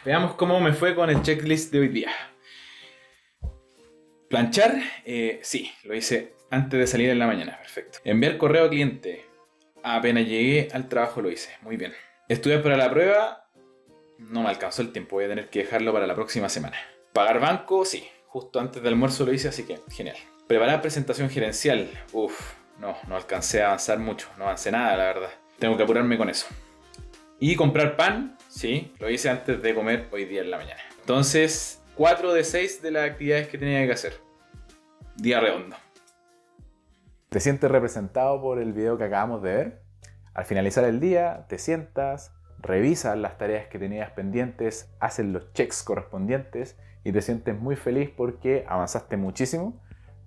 Veamos cómo me fue con el checklist de hoy día. Planchar, sí, lo hice antes de salir en la mañana, perfecto. Enviar correo al cliente, apenas llegué al trabajo lo hice, muy bien. Estudiar para la prueba, no me alcanzó el tiempo, voy a tener que dejarlo para la próxima semana. Pagar banco, sí, justo antes del almuerzo lo hice, así que genial. Preparar presentación gerencial, no alcancé a avanzar mucho, no avancé nada, la verdad. Tengo que apurarme con eso. Y comprar pan, sí, lo hice antes de comer hoy día en la mañana. Entonces, 4 de 6 de las actividades que tenía que hacer. Día redondo. ¿Te sientes representado por el video que acabamos de ver? Al finalizar el día, te sientas, revisas las tareas que tenías pendientes, haces los checks correspondientes y te sientes muy feliz porque avanzaste muchísimo,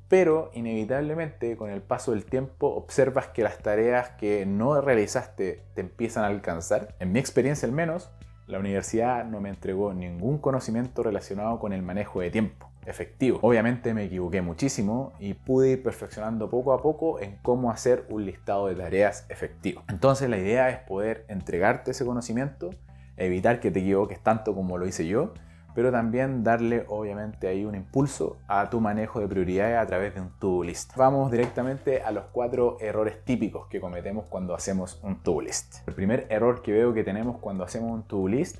pero inevitablemente con el paso del tiempo observas que las tareas que no realizaste te empiezan a alcanzar. En mi experiencia al menos, la universidad no me entregó ningún conocimiento relacionado con el manejo de tiempo efectivo. Obviamente me equivoqué muchísimo y pude ir perfeccionando poco a poco en cómo hacer un listado de tareas efectivo. Entonces la idea es poder entregarte ese conocimiento, evitar que te equivoques tanto como lo hice yo, pero también darle obviamente ahí un impulso a tu manejo de prioridades a través de un to-do list. Vamos directamente a los 4 errores típicos que cometemos cuando hacemos un to-do list. El primer error que veo que tenemos cuando hacemos un to-do list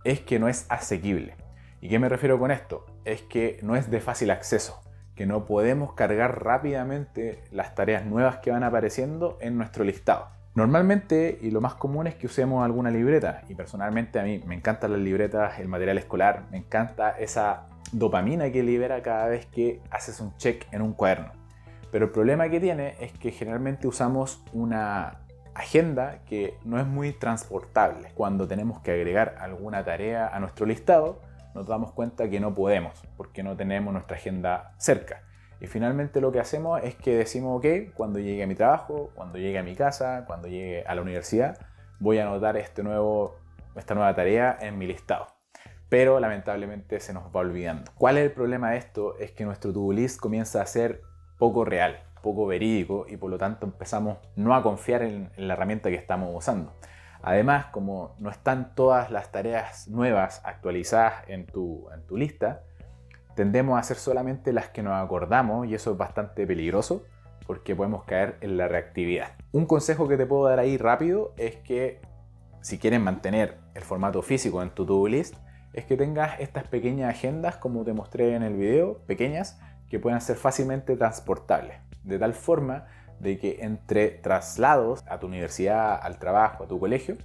es que no es asequible. ¿Y qué me refiero con esto? Es que no es de fácil acceso, que no podemos cargar rápidamente las tareas nuevas que van apareciendo en nuestro listado. Normalmente, y lo más común es que usemos alguna libreta, y personalmente a mí me encantan las libretas, el material escolar, me encanta esa dopamina que libera cada vez que haces un check en un cuaderno. Pero el problema que tiene es que generalmente usamos una agenda que no es muy transportable. Cuando tenemos que agregar alguna tarea a nuestro listado, nos damos cuenta que no podemos, porque no tenemos nuestra agenda cerca. Y finalmente lo que hacemos es que decimos, ok, cuando llegue a mi trabajo, cuando llegue a mi casa, cuando llegue a la universidad, voy a anotar esta nueva tarea en mi listado. Pero lamentablemente se nos va olvidando. ¿Cuál es el problema de esto? Es que nuestro to-do list comienza a ser poco real, poco verídico y por lo tanto empezamos no a confiar en la herramienta que estamos usando. Además, como no están todas las tareas nuevas actualizadas en tu lista, tendemos a hacer solamente las que nos acordamos y eso es bastante peligroso porque podemos caer en la reactividad. Un consejo que te puedo dar ahí rápido es que si quieres mantener el formato físico en tu to-do list, es que tengas estas pequeñas agendas como te mostré en el video, pequeñas, que puedan ser fácilmente transportables. De tal forma de que entre traslados a tu universidad, al trabajo, a tu colegio,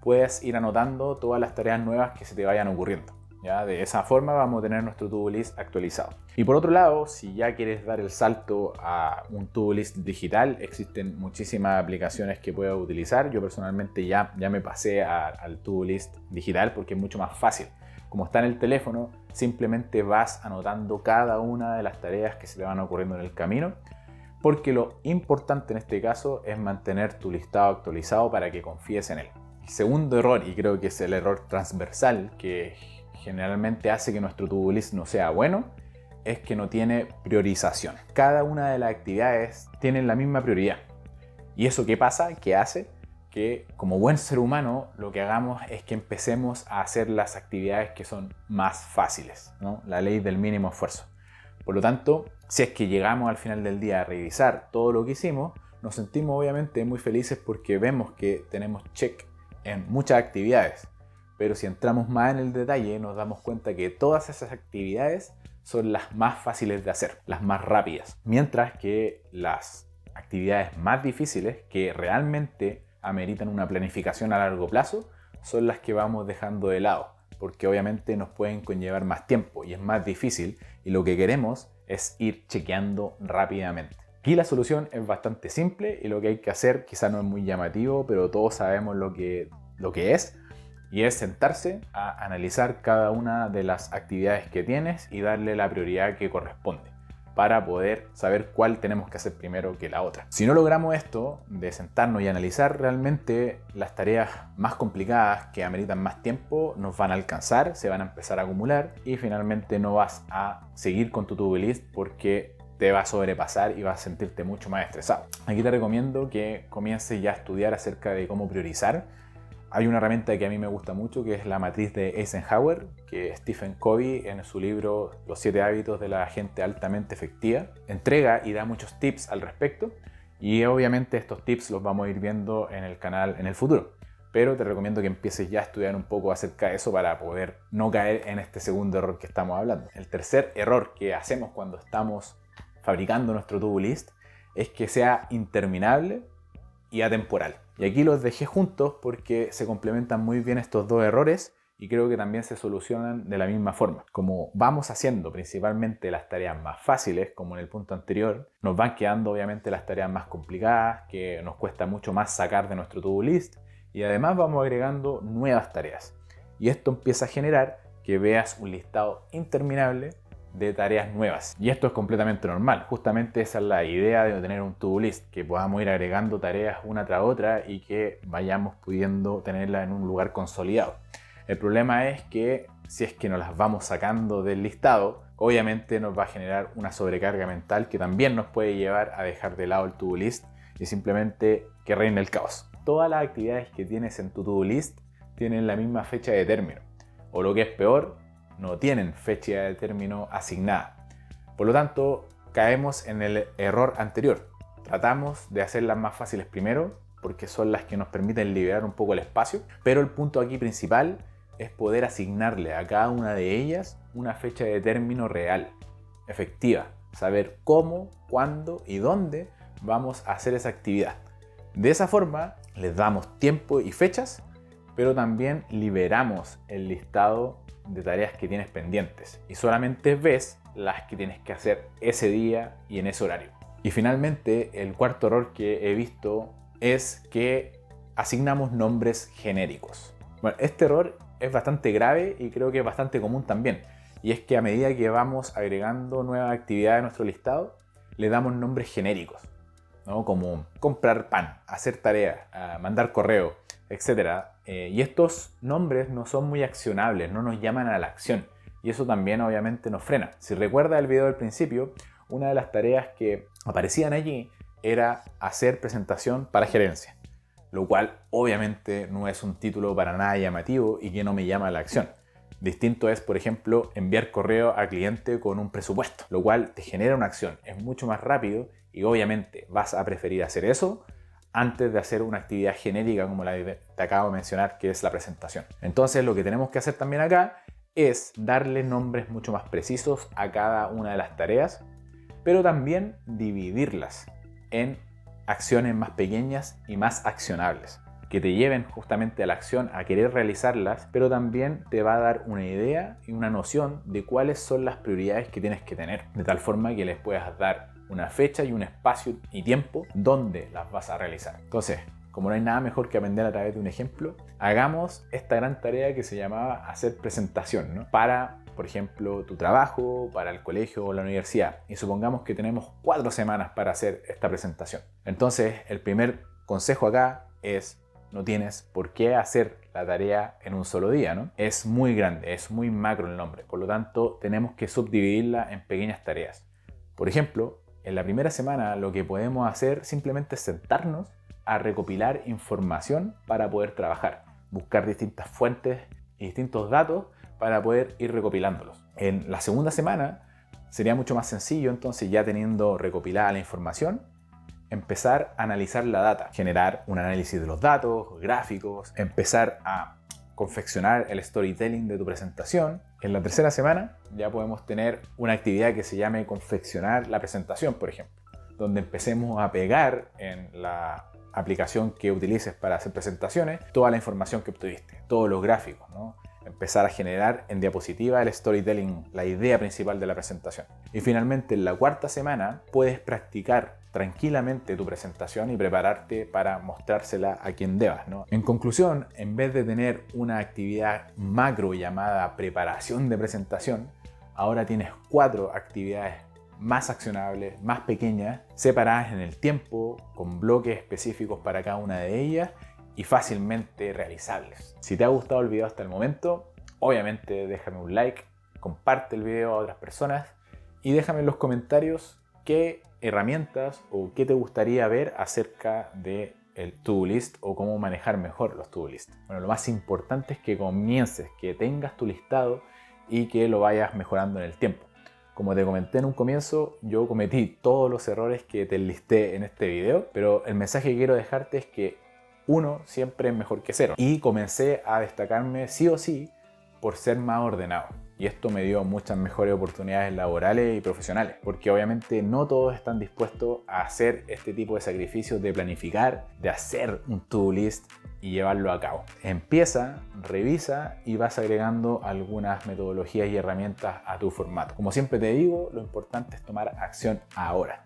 puedes ir anotando todas las tareas nuevas que se te vayan ocurriendo. ¿Ya? De esa forma vamos a tener nuestro to-do list actualizado. Y por otro lado, si ya quieres dar el salto a un to-do list digital, existen muchísimas aplicaciones que puedes utilizar. Yo personalmente ya me pasé al to-do list digital porque es mucho más fácil. Como está en el teléfono, simplemente vas anotando cada una de las tareas que se te van ocurriendo en el camino, porque lo importante en este caso es mantener tu listado actualizado para que confíes en él. El segundo error, y creo que es el error transversal que generalmente hace que nuestro to-do list no sea bueno, es que no tiene priorización. Cada una de las actividades tiene la misma prioridad. ¿Y eso qué pasa? ¿Qué hace? Que como buen ser humano lo que hagamos es que empecemos a hacer las actividades que son más fáciles, ¿no? La ley del mínimo esfuerzo. Por lo tanto, si es que llegamos al final del día a revisar todo lo que hicimos, nos sentimos obviamente muy felices porque vemos que tenemos check en muchas actividades. Pero si entramos más en el detalle, nos damos cuenta que todas esas actividades son las más fáciles de hacer, las más rápidas. Mientras que las actividades más difíciles, que realmente ameritan una planificación a largo plazo, son las que vamos dejando de lado, porque obviamente nos pueden conllevar más tiempo y es más difícil y lo que queremos es ir chequeando rápidamente. Aquí la solución es bastante simple y lo que hay que hacer quizá no es muy llamativo, pero todos sabemos lo que es, y es sentarse a analizar cada una de las actividades que tienes y darle la prioridad que corresponde para poder saber cuál tenemos que hacer primero que la otra. Si no logramos esto, de sentarnos y analizar, realmente las tareas más complicadas que ameritan más tiempo nos van a alcanzar, se van a empezar a acumular y finalmente no vas a seguir con tu to-do list porque te va a sobrepasar y vas a sentirte mucho más estresado. Aquí te recomiendo que comiences ya a estudiar acerca de cómo priorizar. Hay una herramienta que a mí me gusta mucho, que es la matriz de Eisenhower, que Stephen Covey en su libro Los 7 hábitos de la gente altamente efectiva entrega y da muchos tips al respecto. Y obviamente estos tips los vamos a ir viendo en el canal en el futuro. Pero te recomiendo que empieces ya a estudiar un poco acerca de eso para poder no caer en este segundo error que estamos hablando. El tercer error que hacemos cuando estamos fabricando nuestro to-do list es que sea interminable y atemporal. Y aquí los dejé juntos porque se complementan muy bien estos dos errores y creo que también se solucionan de la misma forma. Como vamos haciendo principalmente las tareas más fáciles, como en el punto anterior, nos van quedando obviamente las tareas más complicadas, que nos cuesta mucho más sacar de nuestro to-do list, y además vamos agregando nuevas tareas. Y esto empieza a generar que veas un listado interminable de tareas nuevas. Y esto es completamente normal. Justamente esa es la idea de tener un to-do list, que podamos ir agregando tareas una tras otra y que vayamos pudiendo tenerlas en un lugar consolidado. El problema es que si es que nos las vamos sacando del listado, obviamente nos va a generar una sobrecarga mental que también nos puede llevar a dejar de lado el to-do list y simplemente que reine el caos. Todas las actividades que tienes en tu to-do list tienen la misma fecha de término, o lo que es peor, no tienen fecha de término asignada. Por lo tanto, caemos en el error anterior. Tratamos de hacerlas más fáciles primero, porque son las que nos permiten liberar un poco el espacio, pero el punto aquí principal es poder asignarle a cada una de ellas una fecha de término real, efectiva, saber cómo, cuándo y dónde vamos a hacer esa actividad. De esa forma les damos tiempo y fechas, pero también liberamos el listado de tareas que tienes pendientes y solamente ves las que tienes que hacer ese día y en ese horario. Y finalmente, el cuarto error que he visto es que asignamos nombres genéricos. Bueno, este error es bastante grave y creo que es bastante común también. Y es que a medida que vamos agregando nuevas actividades a nuestro listado, le damos nombres genéricos, ¿no? Como comprar pan, hacer tareas, mandar correo, etc. Y estos nombres no son muy accionables, no nos llaman a la acción. Y eso también obviamente nos frena. Si recuerda el video del principio, una de las tareas que aparecían allí era hacer presentación para gerencia, lo cual obviamente no es un título para nada llamativo y que no me llama a la acción. Distinto es, por ejemplo, enviar correo al cliente con un presupuesto, lo cual te genera una acción, es mucho más rápido y obviamente vas a preferir hacer eso antes de hacer una actividad genérica como la que te acabo de mencionar, que es la presentación. Entonces lo que tenemos que hacer también acá es darle nombres mucho más precisos a cada una de las tareas, pero también dividirlas en acciones más pequeñas y más accionables, que te lleven justamente a la acción, a querer realizarlas, pero también te va a dar una idea y una noción de cuáles son las prioridades que tienes que tener, de tal forma que les puedas dar una fecha y un espacio y tiempo donde las vas a realizar. Entonces, como no hay nada mejor que aprender a través de un ejemplo, hagamos esta gran tarea que se llamaba hacer presentación, ¿no? Para, por ejemplo, tu trabajo, para el colegio o la universidad. Y supongamos que tenemos 4 semanas para hacer esta presentación. Entonces, el primer consejo acá es: no tienes por qué hacer la tarea en un solo día, ¿no? Es muy grande, es muy macro el nombre. Por lo tanto, tenemos que subdividirla en pequeñas tareas. Por ejemplo, en la primera semana lo que podemos hacer simplemente es sentarnos a recopilar información para poder trabajar, buscar distintas fuentes y distintos datos para poder ir recopilándolos. En la segunda semana sería mucho más sencillo, entonces, ya teniendo recopilada la información, empezar a analizar la data, generar un análisis de los datos, gráficos, empezar a confeccionar el storytelling de tu presentación. En la tercera semana ya podemos tener una actividad que se llame confeccionar la presentación, por ejemplo, donde empecemos a pegar en la aplicación que utilices para hacer presentaciones toda la información que obtuviste, todos los gráficos, ¿no? Empezar a generar en diapositiva el storytelling, la idea principal de la presentación. Y finalmente, en la cuarta semana puedes practicar tranquilamente tu presentación y prepararte para mostrársela a quien debas, ¿no? En conclusión, en vez de tener una actividad macro llamada preparación de presentación, ahora tienes 4 actividades más accionables, más pequeñas, separadas en el tiempo, con bloques específicos para cada una de ellas y fácilmente realizables. Si te ha gustado el video hasta el momento, obviamente déjame un like, comparte el video a otras personas y déjame en los comentarios qué herramientas o qué te gustaría ver acerca de el to-do list o cómo manejar mejor los to-do list. Bueno, lo más importante es que comiences, que tengas tu listado y que lo vayas mejorando en el tiempo. Como te comenté en un comienzo, yo cometí todos los errores que te listé en este video, pero el mensaje que quiero dejarte es que 1 siempre es mejor que 0. Y comencé a destacarme sí o sí por ser más ordenado. Y esto me dio muchas mejores oportunidades laborales y profesionales, porque obviamente no todos están dispuestos a hacer este tipo de sacrificios de planificar, de hacer un to-do list y llevarlo a cabo. Empieza, revisa y vas agregando algunas metodologías y herramientas a tu formato. Como siempre te digo, lo importante es tomar acción ahora.